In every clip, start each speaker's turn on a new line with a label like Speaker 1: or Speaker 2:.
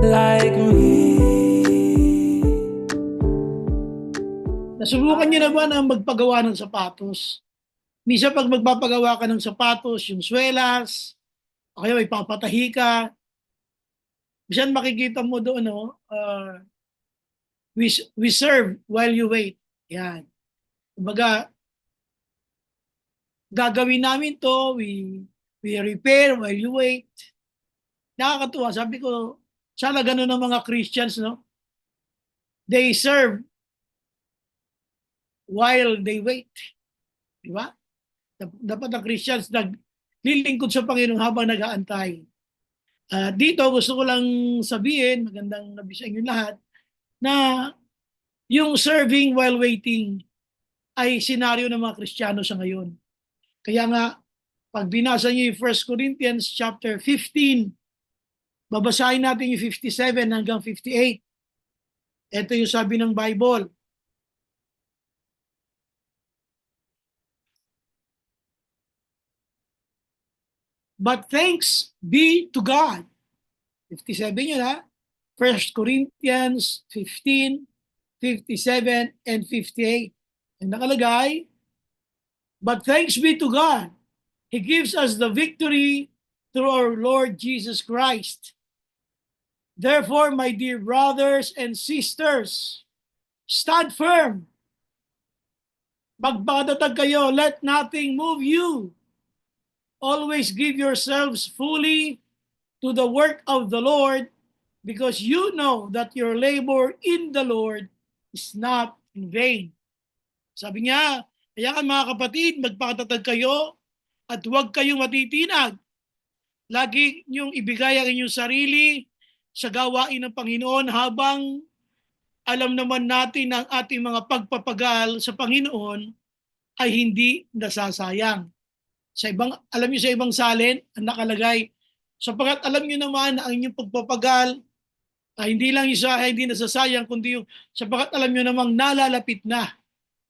Speaker 1: like me.
Speaker 2: Nasubukan niyo na ba na magpagawa ng sapatos? Minsan pag magpapagawa ka ng sapatos, yung swelas, o kaya ipapatahi ka, minsan makikita mo doon, no, we serve while you wait. Yan. Kumbaga, gagawin namin to, we repair while you wait. Nakakatuwa. Sabi ko, sana ganun ang mga Christians, no? They serve while they wait. Di ba? Dapat ang Christians naglilingkod sa Panginoon habang nag-aantay. Dito gusto ko lang sabihin, magandang gabi sa inyo lahat, na yung serving while waiting ay senaryo ng mga Kristiyano sa ngayon. Kaya nga, pag binasa niyo yung 1 Corinthians chapter 15, babasahin natin yung 57 hanggang 58. Ito yung sabi ng Bible. But thanks be to God. 57 yun ha. 1 Corinthians 15, 57, and 58. Ang nakalagay, but thanks be to God. He gives us the victory through our Lord Jesus Christ. Therefore, my dear brothers and sisters, stand firm. Magpakatatag kayo, let nothing move you. Always give yourselves fully to the work of the Lord, because you know that your labor in the Lord is not in vain. Sabi niya, kaya mga kapatid, magpakatatag kayo at huwag kayong matitinag. Lagi niyong ibigay ang inyong sarili sa gawain ng Panginoon habang alam naman natin na ang ating mga pagpapagal sa Panginoon ay hindi nasasayang. Alam niyo sa ibang salin, ang nakalagay, sapagat alam niyo naman na ang inyong pagpapagal ay hindi lang isa ay hindi nasasayang, kundi yung sapagat alam niyo namang nalalapit na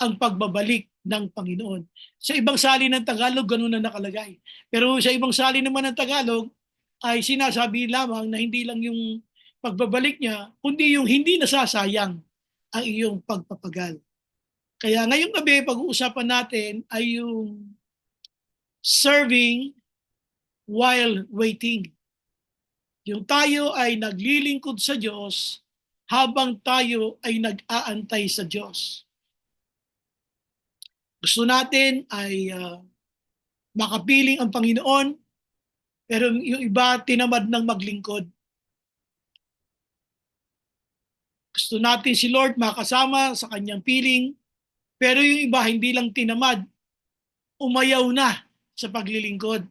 Speaker 2: ang pagbabalik ng Panginoon. Sa ibang salin ng Tagalog, ganun na nakalagay. Pero sa ibang salin naman ng Tagalog, ay sinasabi lamang na hindi lang yung pagbabalik niya, kundi yung hindi nasasayang ang iyong pagpapagal. Kaya ngayong gabi, pag-uusapan natin ay yung serving while waiting. Yung tayo ay naglilingkod sa Diyos habang tayo ay nag-aantay sa Diyos. Gusto natin ay makapiling ang Panginoon, pero yung iba tinamad ng maglingkod. Gusto natin si Lord makasama sa kanyang piling, pero yung iba hindi lang tinamad, umayaw na sa paglilingkod.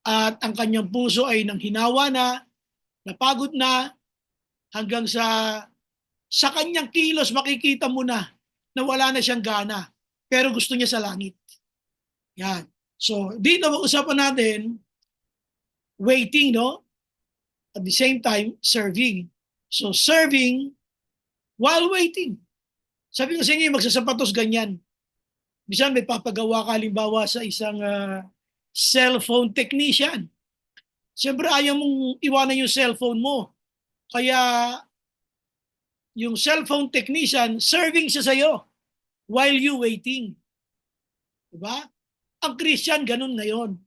Speaker 2: At ang kanyang puso ay nanghinawa na, napagod na, hanggang sa kanyang kilos makikita mo na wala na siyang gana, pero gusto niya sa langit. Yan. So, dito mag-usapan natin waiting, no? At the same time, serving. So, serving while waiting. Sabi ko sa inyo, magsasapatos ganyan. Bisan may papagawa ka halimbawa sa isang cellphone technician. Siyempre, ayaw mong iwanan yung cellphone mo. Kaya, yung cellphone technician, serving siya sa'yo while you waiting. Diba? Ang Christian, ganun ngayon.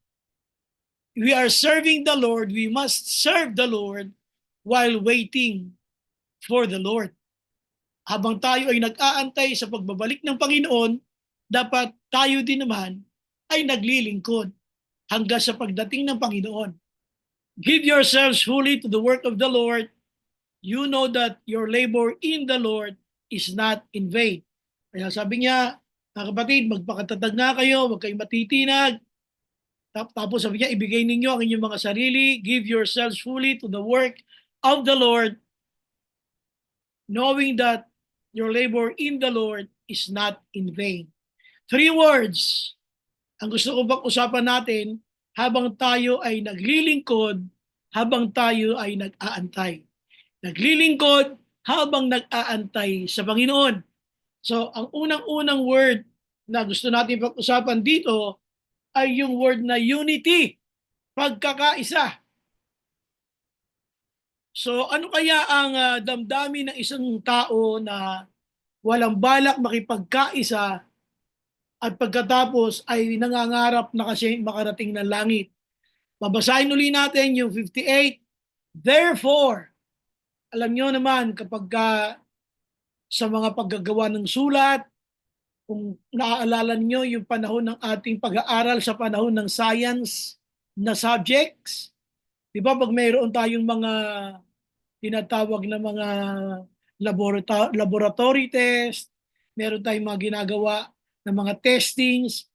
Speaker 2: We are serving the Lord. We must serve the Lord while waiting for the Lord. Habang tayo ay nag-aantay sa pagbabalik ng Panginoon, dapat tayo din naman ay naglilingkod hanggang sa pagdating ng Panginoon. Give yourselves fully to the work of the Lord. You know that your labor in the Lord is not in vain. Kaya sabi niya, mga kapatid, magpakatatag na kayo, huwag kayong matitinag. Tapos sabi niya, ibigay ninyo ang inyong mga sarili, give yourselves fully to the work of the Lord, knowing that your labor in the Lord is not in vain. 3 words ang gusto ko bang usapan natin habang tayo ay naglilingkod, habang tayo ay nag-aantay. Naglilingkod habang nag-aantay sa Panginoon. So, ang unang-unang word na gusto natin pag-usapan dito ay yung word na unity, pagkakaisa. So ano kaya ang damdamin ng isang tao na walang balak makipagkaisa at pagkatapos ay nangangarap na kasi makarating ng langit? Babasahin uli natin yung 58. Therefore, alam nyo naman kapag sa mga paggagawa ng sulat, kung naaalala nyo yung panahon ng ating pag-aaral sa panahon ng science na subjects, di ba pag mayroon tayong mga tinatawag na mga laboratory test, meron tayong mga ginagawa na mga testings,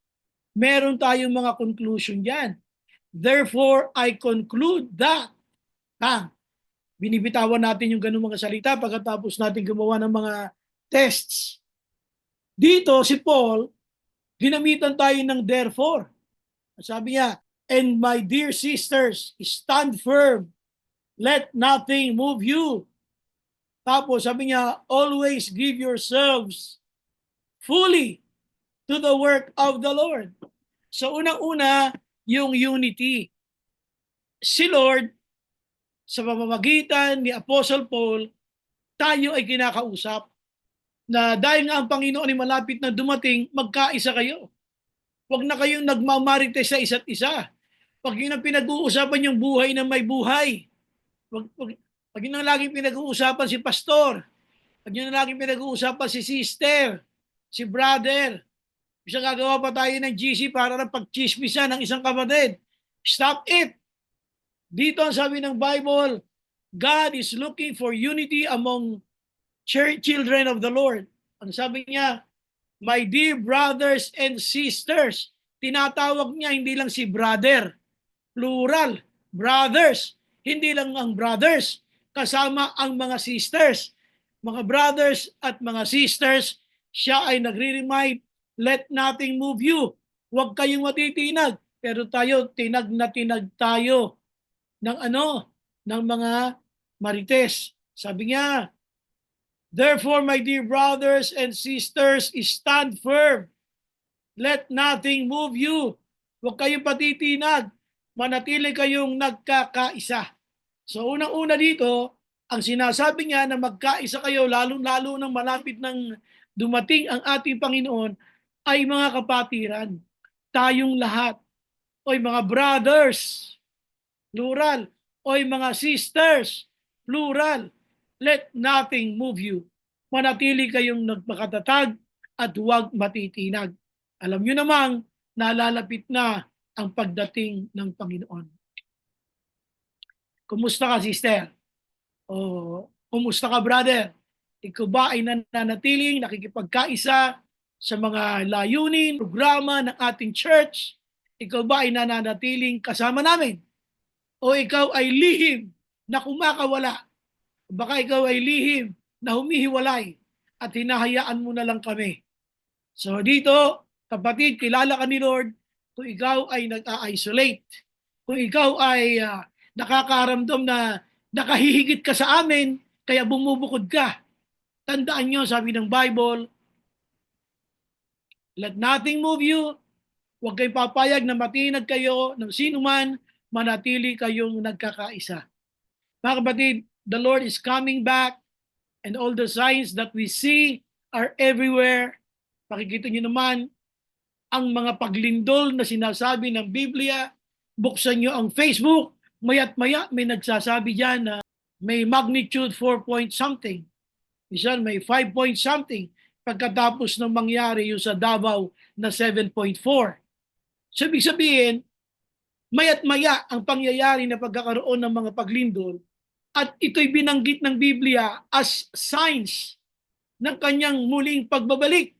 Speaker 2: meron tayong mga conclusion diyan. Therefore, I conclude that, ha, binibitawan natin yung ganung mga salita pagkatapos natin gumawa ng mga tests. Dito, si Paul, ginamitan tayo ng therefore. Sabi niya, and my dear sisters, stand firm. Let nothing move you. Tapos sabi niya, always give yourselves fully to the work of the Lord. So unang-una, yung unity. Si Lord, sa pamamagitan ni Apostle Paul, tayo ay kinakausap na dahil nga ang Panginoon ay malapit na dumating, magkaisa kayo. Huwag na kayong nagmamarites sa isa't isa. Pag yun ang pinag-uusapan yung buhay na may buhay. Pag yun ang laging pinag-uusapan si pastor, pag yun ang laging pinag-uusapan si sister, si brother, isang gagawa pa tayo ng GC para lang pagchismisan ng isang kapatid. Stop it! Dito ang sabi ng Bible, God is looking for unity among children of the Lord. Ang sabi niya, my dear brothers and sisters, tinatawag niya hindi lang si brother, plural, brothers, hindi lang ang brothers, kasama ang mga sisters. Mga brothers at mga sisters, siya ay nagre-remind, let nothing move you. Huwag kayong matitinag. Pero tayo, tinag na tinag tayo ng ng mga marites. Sabi niya, therefore, my dear brothers and sisters, stand firm. Let nothing move you. Huwag kayong patitinag. Manatili kayong nagkakaisa. So unang-una dito, ang sinasabi niya na magkaisa kayo, lalo-lalo nang malapit ng dumating ang ating Panginoon, ay mga kapatiran. Tayong lahat. Oy mga brothers, plural. Oy mga sisters, plural. Let nothing move you. Manatili kayong nagpakatatag at huwag matitinag. Alam nyo namang nalalapit na ang pagdating ng Panginoon. Kumusta ka, sister? O kumusta ka, brother? Ikaw ba ay nananatiling nakikipagkaisa sa mga layunin, programa ng ating church? Ikaw ba ay nananatiling kasama namin? O ikaw ay lihim na kumakawala? Baka ikaw ay lihim na humihiwalay at hinahayaan mo na lang kami. So dito, kapatid, kilala ka ni Lord kung ikaw ay nag-isolate. Kung ikaw ay nakakaramdam na nakahihigit ka sa amin, kaya bumubukod ka. Tandaan nyo, sabi ng Bible, let nothing move you. Huwag kayong papayag na matinag kayo ng sinuman, manatili kayong nagkakaisa. Mga kapatid, the Lord is coming back and all the signs that we see are everywhere. Makikita nyo naman ang mga paglindol na sinasabi ng Biblia. Buksan nyo ang Facebook, maya't maya may nagsasabi dyan na may magnitude 4 point something. Minsan may 5 point something pagkatapos ng mangyari yung sa Davao na 7.4. So ibig sabihin, maya't maya ang pangyayari na pagkakaroon ng mga paglindol at ito'y binanggit ng Biblia as signs ng kanyang muling pagbabalik.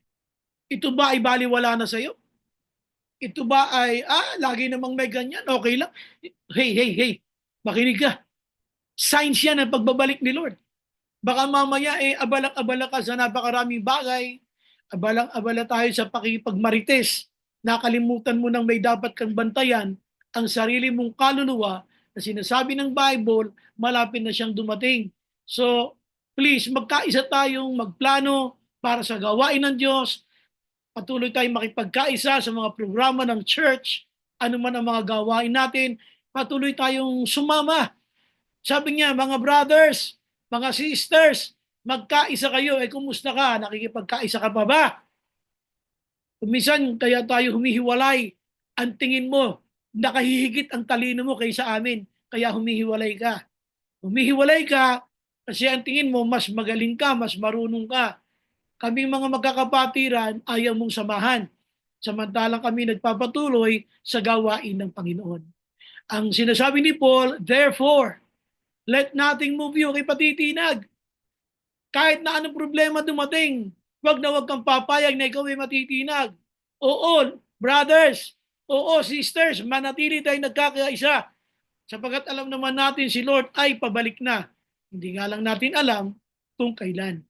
Speaker 2: Ito ba ay baliwala na sa'yo? Ito ba ay, lagi namang may ganyan, okay lang. Hey, makinig ka. Signs yan ng pagbabalik ni Lord. Baka mamaya abalang-abala ka sa napakaraming bagay, abalang-abala tayo sa pakipagmarites, nakalimutan mo nang may dapat kang bantayan, ang sarili mong kaluluwa na sinasabi ng Bible, malapit na siyang dumating. So, please, magkaisa tayong magplano para sa gawain ng Diyos. Patuloy tayong makipagkaisa sa mga programa ng church, ano man ang mga gawain natin, patuloy tayong sumama Sabi niya, mga brothers, mga sisters, magkaisa kayo. Kumusta ka? Nakikipagkaisa ka pa ba? Minsan, kaya tayo humihiwalay. Ang tingin mo, nakahihigit ang talino mo kaysa amin. Kaya humihiwalay ka. Humihiwalay ka kasi ang tingin mo, mas magaling ka, mas marunong ka. Kaming mga magkakapatiran, ayaw mong samahan. Samantalang kami nagpapatuloy sa gawain ng Panginoon. Ang sinasabi ni Paul, therefore, let nothing move you. Kay patitinag. Kahit na anong problema dumating, wag na wag kang papayag na ikaw ay matitinag. Oo, brothers, oo, sisters, manatili tayong nagkakaisa. Sapagkat alam naman natin si Lord ay pabalik na. Hindi nga lang natin alam kung kailan.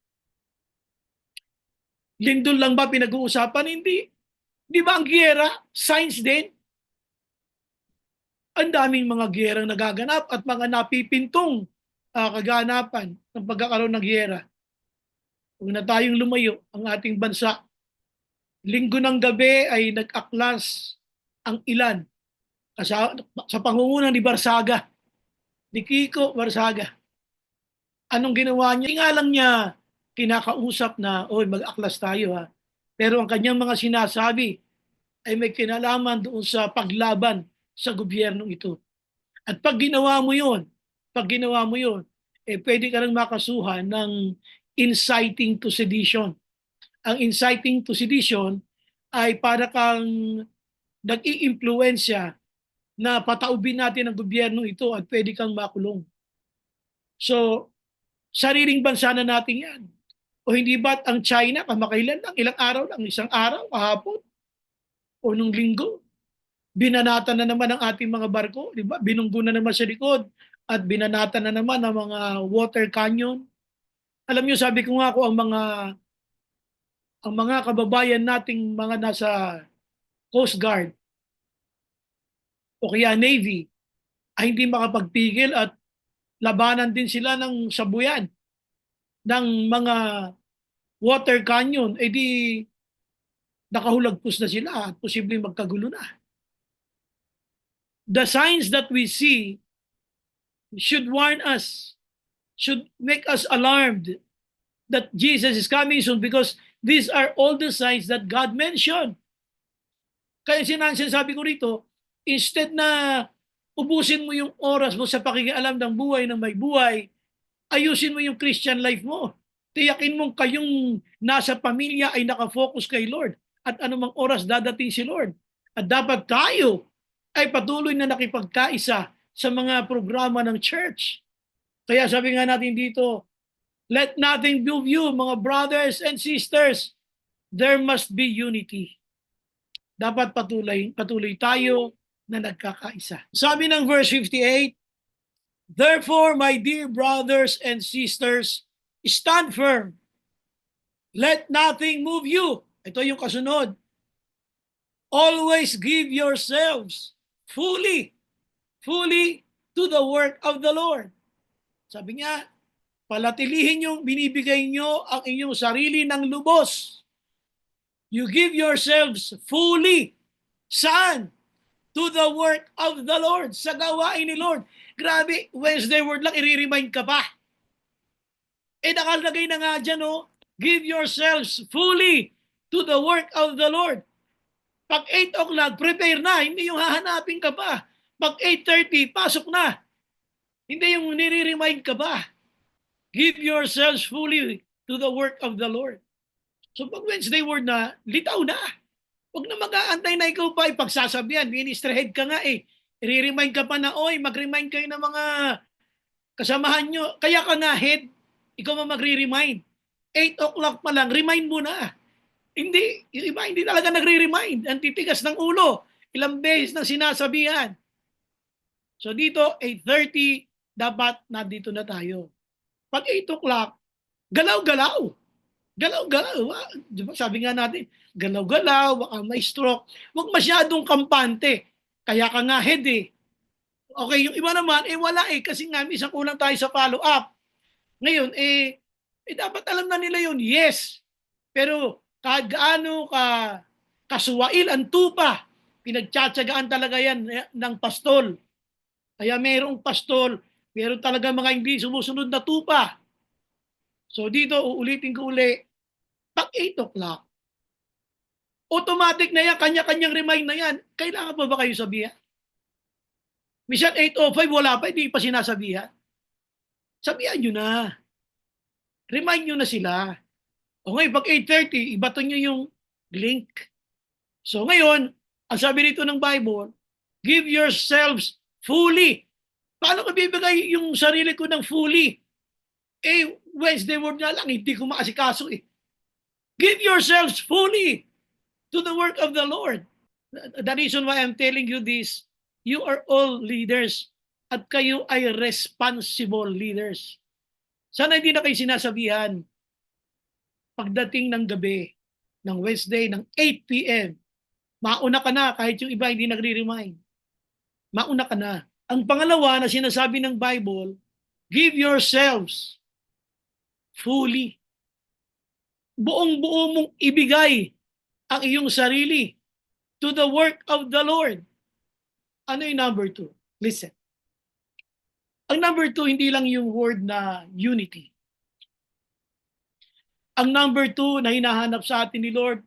Speaker 2: Lindol lang ba pinag-uusapan? Hindi. Di ba ang giyera, science din? Ang daming mga giyerang nagaganap at mga napipintong kaganapan ng pagkakaroon ng giyera. Huwag na tayong lumayo ang ating bansa. Linggo ng gabi ay nag-aklas ang ilan sa pangunguna ni Barsaga, ni Kiko Barsaga. Anong ginawa niya? Nga lang niya kinakausap na, oy, mag-aklas tayo ha. Pero ang kanyang mga sinasabi ay may kinalaman doon sa paglaban sa gobyernong ito. At pag ginawa mo yun, pwede ka nang makasuhan ng inciting to sedition. Ang inciting to sedition ay para kang nag-i-impluensya na pataubin natin ang gobyerno ito at pwede kang makulong. So, sariling bansa na natin yan. O hindi ba't ang China, kamakailan lang, ilang araw lang, isang araw, kahapon, o nung linggo, binanatan na naman ang ating mga barko, di ba? Binunggo na naman sa likod at binanatan na naman ang mga water canyon. Alam niyo, sabi ko nga ako, ang mga kababayan nating mga nasa Coast Guard o kaya Navy ay hindi makapagpigil at labanan din sila ng sabuyan ng mga water canyon, di nakahulagpos na sila at posibleng magkagulo na. The signs that we see should warn us, should make us alarmed that Jesus is coming soon because these are all the signs that God mentioned. Kaya sinasabi ko rito, instead na ubusin mo yung oras mo sa pakikialam ng buhay ng may buhay, ayusin mo yung Christian life mo. Tiyakin mong kayong nasa pamilya ay nakafocus kay Lord at anumang oras dadating si Lord. At dapat tayo ay patuloy na nakipagkaisa sa mga programa ng church. Kaya sabi nga natin dito, let nothing move you, mga brothers and sisters. There must be unity. Dapat patuloy tayo na nagkakaisa. Sabi ng verse 58, therefore, my dear brothers and sisters, stand firm. Let nothing move you. Ito yung kasunod. Always give yourselves fully to the work of the Lord. Sabi niya, palatilihin yung binibigay nyo ang inyong sarili ng lubos. You give yourselves fully. Saan? To the work of the Lord. Sa gawain ni Lord. Grabe, Wednesday word lang, i-remind ka pa. Nakalagay na nga dyan, give yourselves fully to the work of the Lord. Pag 8 o'clock, prepare na. Hindi yung hahanapin ka pa. Pag 8:30, pasok na. Hindi yung nire-remind ka ba. Give yourselves fully to the work of the Lord. So pag Wednesday word na, litaw na. Huwag na mag-aantay na ikaw pa ipagsasabihan. Ministry head ka nga I-remind ka pa na, oy, mag-remind kayo ng mga kasamahan nyo. Kaya ka nga head, ikaw magre-remind. 8 o'clock pa lang, remind mo na. Hindi, yung iba hindi talaga nagre-remind. Ang titigas ng ulo. Ilang beses na sinasabihan. So dito, 8:30, dapat nandito na tayo. Pag 8 o'clock, galaw-galaw. Galaw-galaw. Diba? Sabi nga natin, galaw-galaw, baka may stroke. Huwag masyadong kampante. Kaya ka nga head Okay, yung iba naman, wala kasi nga, isang kulang tayo sa follow-up. Ngayon, dapat alam na nila yun, yes. Pero, kahit gaano kasuwail ang tupa, pinagtsatsagaan talaga yan ng pastol. Kaya mayroong pastol Pero talaga mga hindi sumusunod na tupa. So dito, uulitin ko uli, pag 8 o'clock, automatic na yan, kanya-kanyang remind na yan. Kailangan pa ba kayo sabihan? Minsan 8:05, wala pa, hindi pa sinasabihan. Sabihan nyo na. Remind nyo na sila. O ngayon, pag 8:30, ibato nyo yung link. So ngayon, ang sabi nito ng Bible, give yourselves fully. Paano ko bibigay yung sarili ko ng fully? Wednesday word nga lang, hindi ko maasikaso eh. Give yourselves fully to the work of the Lord. The reason why I'm telling you this, you are all leaders at kayo ay responsible leaders. Sana hindi na kayo sinasabihan pagdating ng gabi ng Wednesday ng 8 p.m. Mauna ka na kahit yung iba hindi nagre-remind. Mauna ka na. Ang pangalawa na sinasabi ng Bible, give yourselves fully. Buong-buo mong ibigay ang iyong sarili to the work of the Lord. Ano yung number 2? Listen. Ang number 2, hindi lang yung word na unity. Ang number 2 na hinahanap sa atin ni Lord,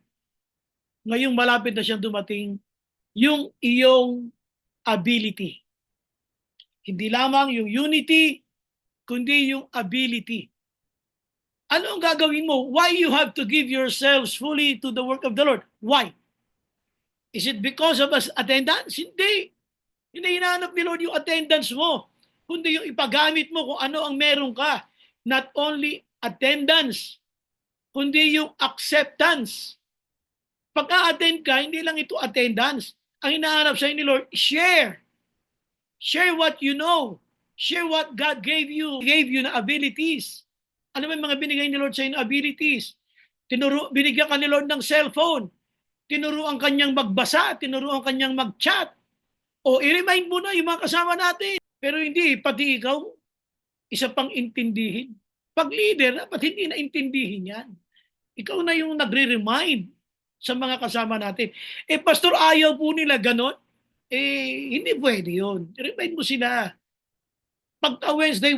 Speaker 2: ngayong malapit na siyang dumating, yung iyong ability. Hindi lamang yung unity, kundi yung ability. Ano ang gagawin mo? Why you have to give yourselves fully to the work of the Lord? Why? Is it because of attendance? Hindi. Hindi hinahanap ni Lord yung attendance mo, kundi yung ipagamit mo kung ano ang meron ka. Not only attendance, kundi yung acceptance. Pagka-attend ka, hindi lang ito attendance. Ang hinahanap sa ni Lord, share. Share what you know. Share what God gave you na abilities. Ano ba yung mga binigay ni Lord sa na abilities? Binigyan ka ni Lord ng cellphone. Tinuruan kanyang magbasa, tinuruan kanyang mag-chat. O i-remind mo na yung mga kasama natin. Pero hindi, pati ikaw, isa pang intindihin. Pag leader, dapat hindi na intindihin yan. Ikaw na yung nagre-remind sa mga kasama natin. Pastor, ayaw po nila ganon. Hindi pwede yun. Remind mo sila. Pagka Wednesday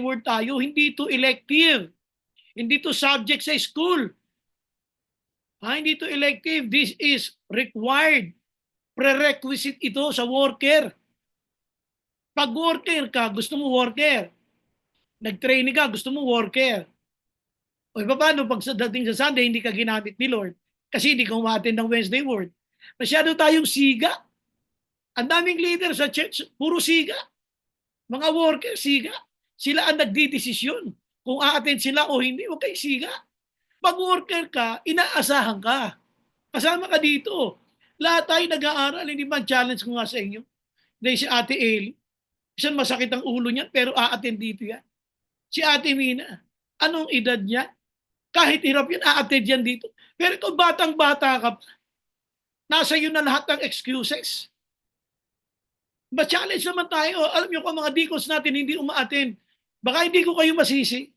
Speaker 2: word tayo, hindi to elective. Hindi to subject sa school. Hindi to elective. This is required. Prerequisite ito sa worker. Pag worker ka, gusto mo worker. Nag-training ka, gusto mo worker. O paano pag dating sa Sunday, hindi ka ginamit ni Lord? Kasi hindi ka umattend ng Wednesday word. Masyado tayong siga. Ang daming leader sa church, puro siga. Mga worker, siga. Sila ang nagdidesisyon. Kung a-attend sila o hindi, huwag kayo siga. Pag worker ka, inaasahan ka. Kasama ka dito. Lahat tayo nag-aaral, hindi ba challenge ko nga sa inyo? Dahil si Ate Eli, isang masakit ang ulo niya, pero a-attend dito yan. Si Ate Mina, anong edad niya? Kahit hirap yan, a-attend yan dito. Pero ito, batang-bata ka pa. Nasa iyo na lahat ng excuses. Ba-challenge naman tayo. Alam niyo kung mga deacons natin hindi uma-attend, baka hindi ko kayo masisi.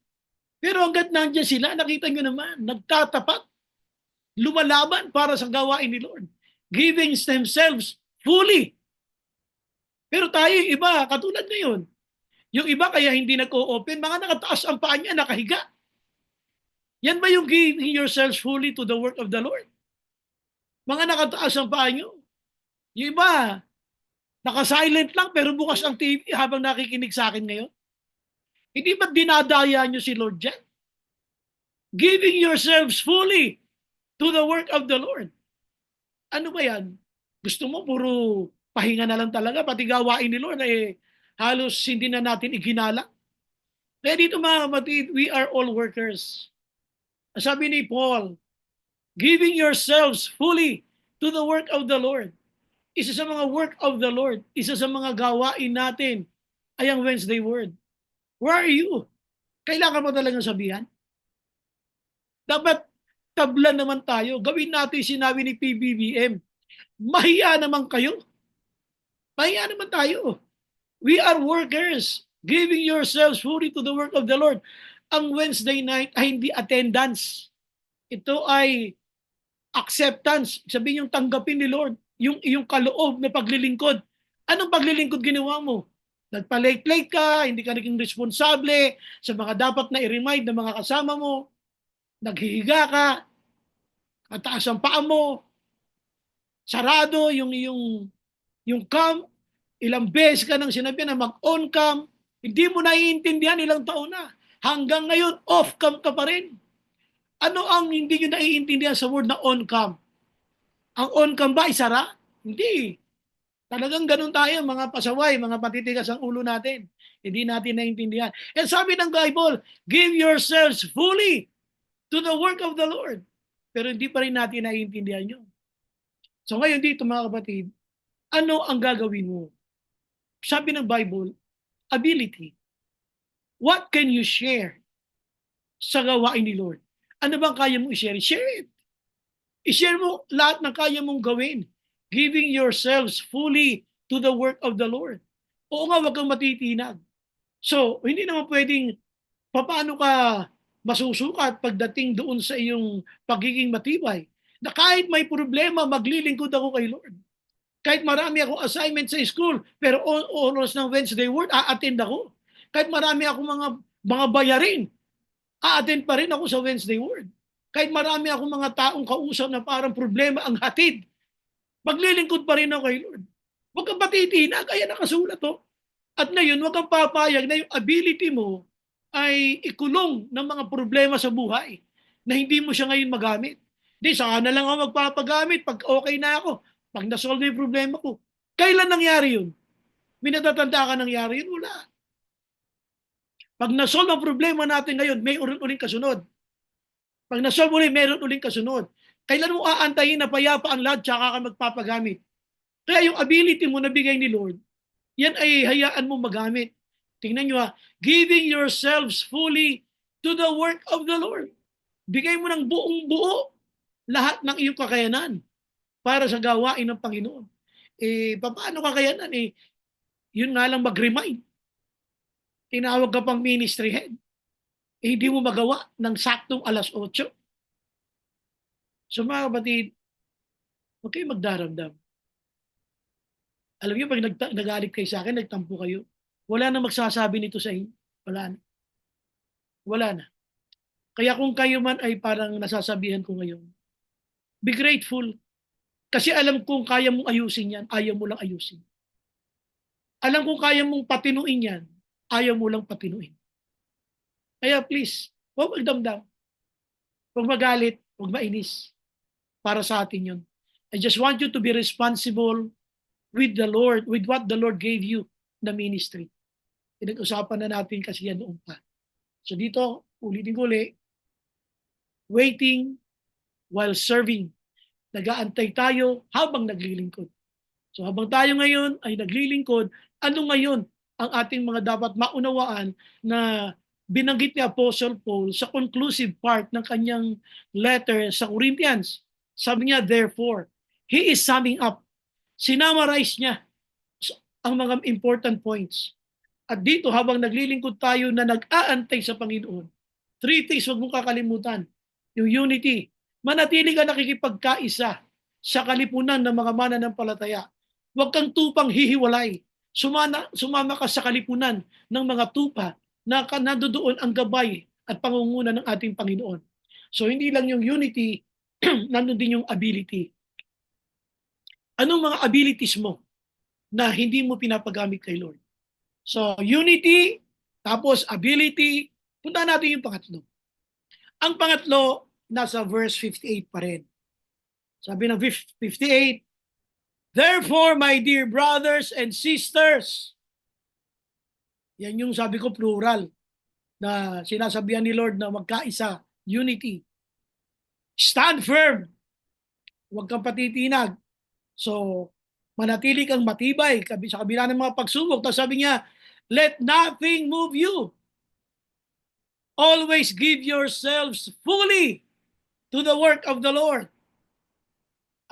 Speaker 2: Pero hanggat nandiyan sila, nakita niyo naman, nagtatapat, lumalaban para sa gawain ni Lord. Giving themselves fully. Pero tayo yung iba, katulad ngayon, yung iba kaya hindi nag-o-open, mga nakataas ang paa niya, nakahiga. Yan ba yung giving yourselves fully to the work of the Lord? Mga nakataas ang paa nyo. Yung iba, naka-silent lang pero bukas ang TV habang nakikinig sa akin ngayon. Hindi ba dinadaya nyo si Lord dyan? Giving yourselves fully to the work of the Lord. Ano ba yan? Gusto mo puro pahinga na lang talaga, pati gawain ni Lord, halos hindi na natin iginala. Kaya dito mga kapatid, we are all workers. Sabi ni Paul, giving yourselves fully to the work of the Lord. Isa sa mga work of the Lord, isa sa mga gawain natin ay ang Wednesday word. Where are you? Kailangan mo talagang sabihan. Dapat tabla naman tayo. Gawin natin sinabi ni PBBM. Mahiya naman kayo. Mahiya naman tayo. We are workers. Giving yourselves fully to the work of the Lord. Ang Wednesday night ay hindi attendance. Ito ay acceptance. Sabihin yung tanggapin ni Lord. Yung kaloob na paglilingkod. Anong paglilingkod ginawa mo? Nagpa-late-late ka, hindi ka naging responsable sa mga dapat na i-remind ng mga kasama mo, naghihiga ka, kataas ang paa mo, sarado yung cam, ilang beses ka nang sinabi na mag-on cam, hindi mo naiintindihan ilang taon na. Hanggang ngayon, off cam ka pa rin. Ano ang hindi nyo naiintindihan sa word na on cam? Ang on cam ba isara? Hindi. Talagang ganun tayo, mga pasaway, mga patitigas ang ulo natin. Hindi natin naiintindihan. And sabi ng Bible, give yourselves fully to the work of the Lord. Pero hindi pa rin natin naiintindihan yun. So ngayon dito mga kapatid, ano ang gagawin mo? Sabi ng Bible, ability. What can you share sa gawain ni Lord? Ano bang kaya mong i-share? Share it. I-share mo lahat ng kaya mong gawin. Giving yourselves fully to the work of the Lord. Oo nga, wag kang matitinag. So, hindi naman pwedeng paano ka masusukat pagdating doon sa iyong pagiging matibay. Na kahit may problema, maglilingkod ako kay Lord. Kahit marami akong assignment sa school, pero oras ng Wednesday word, a-attend ako. Kahit marami akong mga bayarin, a-attend pa rin ako sa Wednesday word. Kahit marami akong mga taong kausap na parang problema ang hatid, maglilingkod pa rin ako kay Lord. Huwag kang patitinag, kaya nakasulat to. At ngayon, huwag kang papayag na yung ability mo ay ikulong ng mga problema sa buhay na hindi mo siya ngayon magamit. Hindi, saka na lang ako magpapagamit pag okay na ako. Pag nasolve yung problema ko. Kailan nangyari yun? May natatanda ka nangyari yun? Wala. Pag nasolve ang problema natin ngayon, may uling kasunod. Pag nasolve ulit, meron uling kasunod. Kailan mo aantayin na payapa ang lahat tsaka ka magpapagamit? Kaya yung ability mo na bigay ni Lord, yan ay hayaan mo magamit. Tingnan nyo giving yourselves fully to the work of the Lord. Bigay mo ng buong buo lahat ng iyong kakayanan para sa gawain ng Panginoon. Paano kakayanan? Yun nga lang mag-remind. Tinawag ka pang ministry head. Hindi mo magawa ng saktong 8:00. So mga kapatid, huwag kayo magdaramdam. Alam niyo, pag nagalit kayo sa akin, nagtampo kayo, wala na magsasabi nito sa inyo. Wala na. Wala na. Kaya kung kayo man ay parang nasasabihan ko ngayon, be grateful. Kasi alam kong kaya mong ayusin yan, ayaw mo lang ayusin. Alam kong kaya mong patinuin yan, ayaw mo lang patinuin. Kaya please, huwag magdamdam. Huwag magalit, huwag mainis. Para sa atin yun. I just want you to be responsible with the Lord, with what the Lord gave you na ministry. Pinag-usapan na natin kasi yan noon pa. So dito, ulitin ko ulit, waiting while serving. Nag-aantay tayo habang naglilingkod. So habang tayo ngayon ay naglilingkod, ano ngayon ang ating mga dapat maunawaan na binanggit ni Apostle Paul sa conclusive part ng kanyang letter sa Corinthians. Sabi niya, therefore, he is summing up. Sinamarize niya ang mga important points. At dito, habang naglilingkod tayo na nag-aantay sa Panginoon, 3 things huwag mong kakalimutan. Yung unity, manatili ka nakikipagkaisa sa kalipunan ng mga mananampalataya. Huwag kang tupang hihiwalay. Sumama ka sa kalipunan ng mga tupa na nandoon ang gabay at pangunguna ng ating Panginoon. So hindi lang yung unity, nandun din yung ability. Anong mga abilities mo na hindi mo pinapagamit kay Lord? So unity, tapos ability, punta natin yung pangatlo. Ang pangatlo, nasa verse 58 pa rin. Sabi ng 58, therefore, my dear brothers and sisters, yan yung sabi ko plural, na sinasabihan ni Lord na magkaisa, unity. Stand firm. Huwag kang patitinag. So, manatili kang matibay sa kabila ng mga pagsubok. Tapos sabi niya, let nothing move you. Always give yourselves fully to the work of the Lord.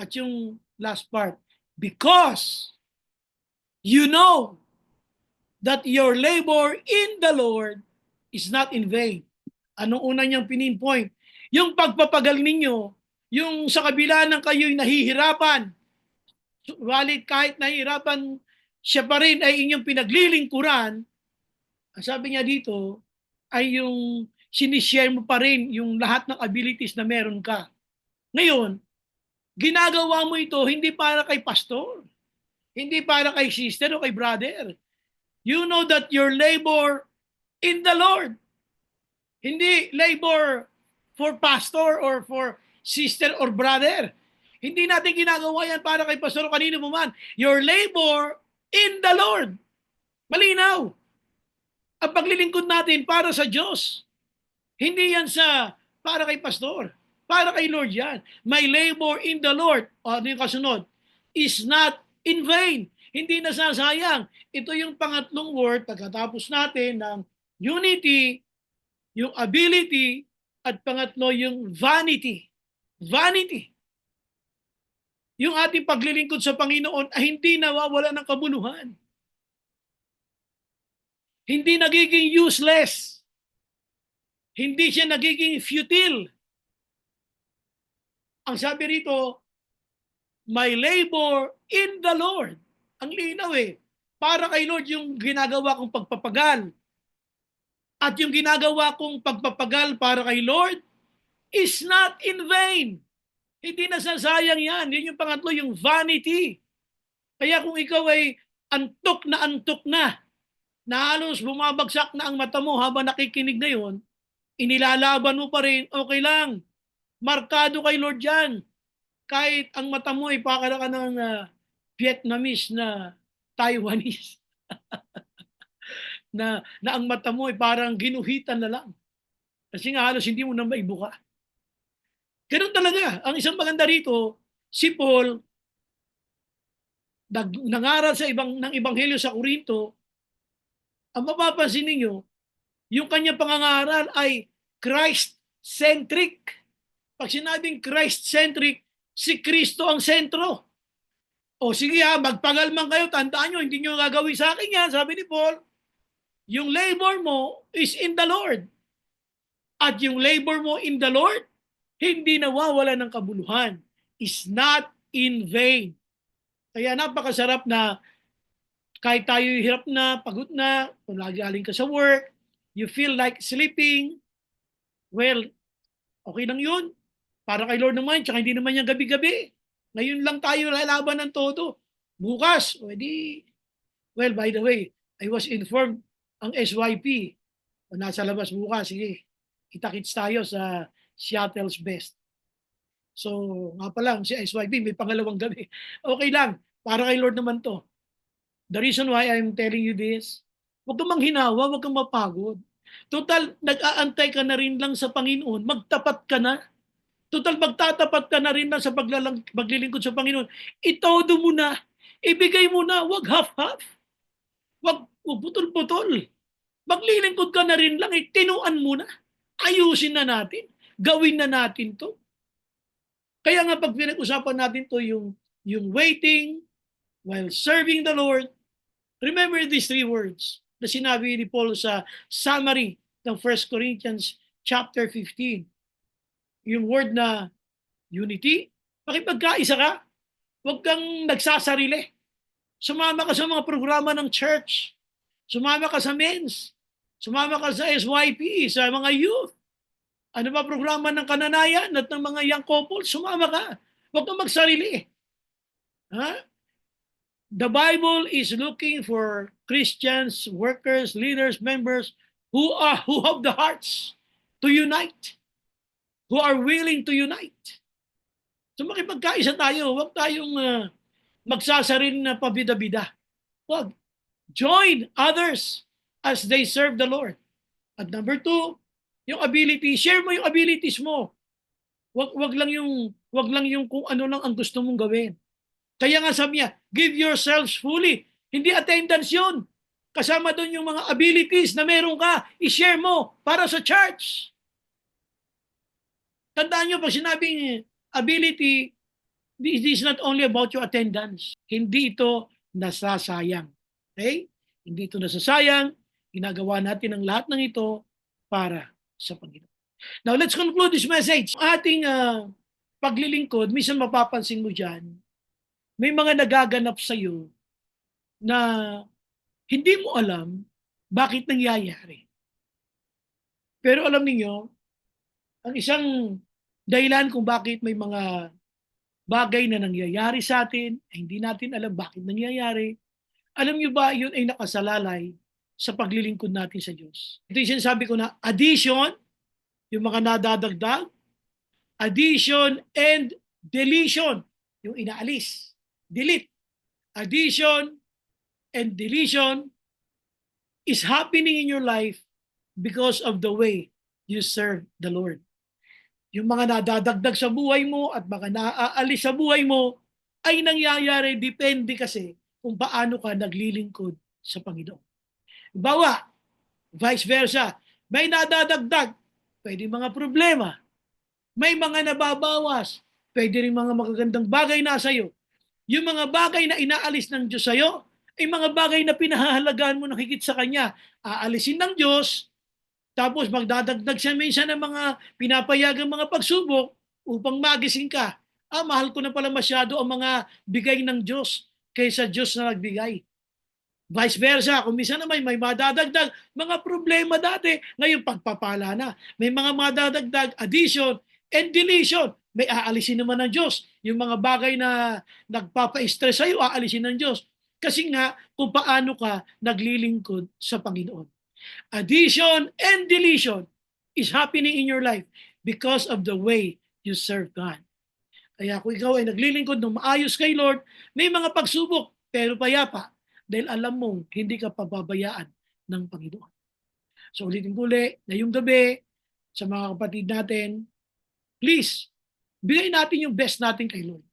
Speaker 2: At yung last part, because you know that your labor in the Lord is not in vain. Anong una niyang pininpoint? Yung pagpapagaling ninyo, yung sa kabila ng kayo'y nahihirapan, subalit kahit nahihirapan siya pa rin ay inyong pinaglilingkuran, ang sabi niya dito, ay yung sinishare mo pa rin yung lahat ng abilities na meron ka. Ngayon, ginagawa mo ito hindi para kay pastor, hindi para kay sister o kay brother. You know that your labor in the Lord, hindi labor for pastor or for sister or brother. Hindi natin ginagawa yan para kay pastor o kanino mo man. Your labor in the Lord. Malinaw. Ang paglilingkod natin para sa Diyos. Hindi yan sa para kay pastor. Para kay Lord yan. My labor in the Lord, o ano yung kasunod, is not in vain. Hindi nasasayang. Ito yung pangatlong word pagkatapos natin ng unity, yung ability, at pangatlo yung vanity. Vanity. Yung ating paglilingkod sa Panginoon ay hindi nawawala ng kabuluhan. Hindi nagiging useless. Hindi siya nagiging futile. Ang sabi rito, my labor in the Lord. Ang linaw eh. Para kay Lord yung ginagawa kong pagpapagal. At yung ginagawa kong pagpapagal para kay Lord is not in vain. Hindi nasasayang yan. Yun yung pangatlo, yung vanity. Kaya kung ikaw ay antok na, halos bumabagsak na ang mata mo habang nakikinig ngayon, inilalaban mo pa rin, okay lang. Markado kay Lord yan. Kahit ang mata mo ay pakala ka ng Vietnamese na Taiwanese. na ang mata mo ay parang ginuhitan na lang. Kasi nga halos hindi mo na maibuka. Ganun talaga. Ang isang maganda rito, si Paul, nangaral ng Ebanghelyo sa Corinto, ang mapapansin ninyo, yung kanyang pangangaral ay Christ-centric. Pag sinabing Christ-centric, si Kristo ang sentro. O sige magpagalman kayo, tandaan nyo, hindi nyo gagawin sa akin yan, sabi ni Paul. Yung labor mo is in the Lord. At yung labor mo in the Lord, hindi nawawala ng kabuluhan. Is not in vain. Kaya napakasarap na kahit tayo hirap na, pagod na, kung galing ka sa work, you feel like sleeping, well, okay lang yun. Para kay Lord naman, tsaka hindi naman yan gabi-gabi. Ngayon lang tayo lalaban ng todo. Bukas, well, by the way, I was informed ang SYP, nasa labas bukas, sige, kita-kits tayo sa Seattle's Best. So, nga pa lang, si SYP may pangalawang gabi. Okay lang, para kay Lord naman to. The reason why I'm telling you this, huwag kang manghinawa, huwag kang mapagod. Total, nag-aantay ka na rin lang sa Panginoon, magtapat ka na. Total, magtatapat ka na rin lang sa paglilingkod sa Panginoon. Itodo mo na, ibigay mo na, huwag half-half. Huwag putol-putol. Maglilingkod ka na rin lang, tinuan mo na. Ayusin na natin. Gawin na natin to. Kaya nga pag pinag-usapan natin to, yung waiting while serving the Lord, remember these three words na sinabi ni Paul sa summary ng 1 Corinthians chapter 15. Yung word na unity, makipagkaisa ka, huwag kang nagsasarili. Sumama ka sa mga programa ng church. Sumama ka sa men's. Sumama ka sa SYP, sa mga youth. Ano ba programa ng kananayan at ng mga young couples? Sumama ka. Huwag kang magsarili. Ha? The Bible is looking for Christians, workers, leaders, members who have the hearts to unite, who are willing to unite. So makipagkaisa tayo, huwag tayong magsasarili na pabida-bida. Huwag. Join others as they serve the Lord. At number 2, yung ability, share mo yung abilities mo. Wag lang yung kung ano lang ang gusto mong gawin. Kaya nga sabi niya, give yourselves fully. Hindi attendance yun. Kasama doon yung mga abilities na meron ka, i-share mo para sa church. Tandaan nyo, pag sinabing ability, this is not only about your attendance. Hindi ito nasasayang. Okay? Hindi ito nasasayang. Ginagawa natin ang lahat ng ito para sa Panginoon. Now, let's conclude this message. Ating paglilingkod, minsan mapapansin mo dyan, may mga nagaganap sa iyo na hindi mo alam bakit nangyayari. Pero alam niyo, ang isang dahilan kung bakit may mga bagay na nangyayari sa atin, ay hindi natin alam bakit nangyayari. Alam niyo ba, yun ay nakasalalay sa paglilingkod natin sa Diyos. Ito yung sinasabi ko na addition, yung mga nadadagdag, addition and deletion, yung inaalis, delete. Addition and deletion is happening in your life because of the way you serve the Lord. Yung mga nadadagdag sa buhay mo at mga naaalis sa buhay mo ay nangyayari depende kasi kung paano ka naglilingkod sa Panginoon. Bawa, vice versa, may nadadagdag, pwede mga problema, may mga nababawas, pwede rin mga magagandang bagay na sa iyo. Yung mga bagay na inaalis ng Diyos sa iyo, ay mga bagay na pinahahalagaan mo ng higit sa Kanya. Aalisin ng Diyos, tapos magdadagdag siya minsan ng mga pinapayagang mga pagsubok upang magising ka. Mahal ko na pala masyado ang mga bigay ng Diyos kaysa Diyos na nagbigay. Vice versa, kung minsan naman may madadagdag, mga problema dati, ngayon pagpapala na. May mga madadagdag, addition and deletion. May aalisin naman ng Diyos. Yung mga bagay na nagpapa-stress sa'yo, aalisin ng Diyos. Kasi nga, kung paano ka naglilingkod sa Panginoon. Addition and deletion is happening in your life because of the way you serve God. Kaya kung ikaw ay naglilingkod ng maayos kay Lord, may mga pagsubok, pero payapa, dahil alam mong hindi ka pababayaan ng Panginoon. So ulitin ko ulit, ngayong gabi, sa mga kapatid natin, please, bigay natin yung best natin kay Lord.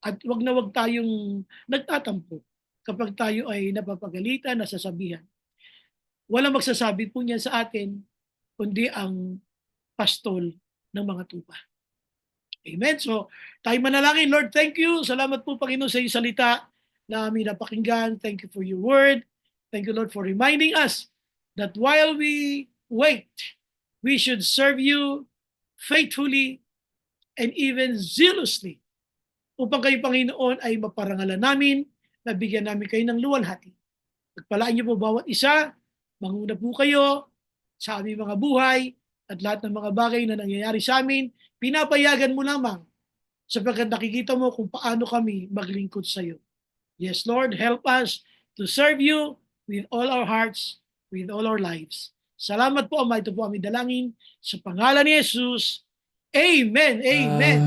Speaker 2: At wag na wag tayong nagtatampo kapag tayo ay napapagalitan, nasasabihan. Walang magsasabi po niyan sa atin, kundi ang pastol ng mga tupa. Amen. So, tayo manalangin. Lord, thank you. Salamat po, Panginoon, sa iyong salita na aming napakinggan. Thank you for your word. Thank you, Lord, for reminding us that while we wait, we should serve you faithfully and even zealously upang kayo, Panginoon, ay maparangalan namin, nabigyan namin kayo ng luwalhati. Pagpalaan niyo po bawat isa, manguna po kayo sa aming mga buhay at lahat ng mga bagay na nangyayari sa amin, pinapayagan mo lamang sapagkat nakikita mo kung paano kami maglingkod sa iyo. Yes, Lord, help us to serve you with all our hearts, with all our lives. Salamat po, Ama. Ito po aming dalangin sa pangalan ni Jesus. Amen. Amen.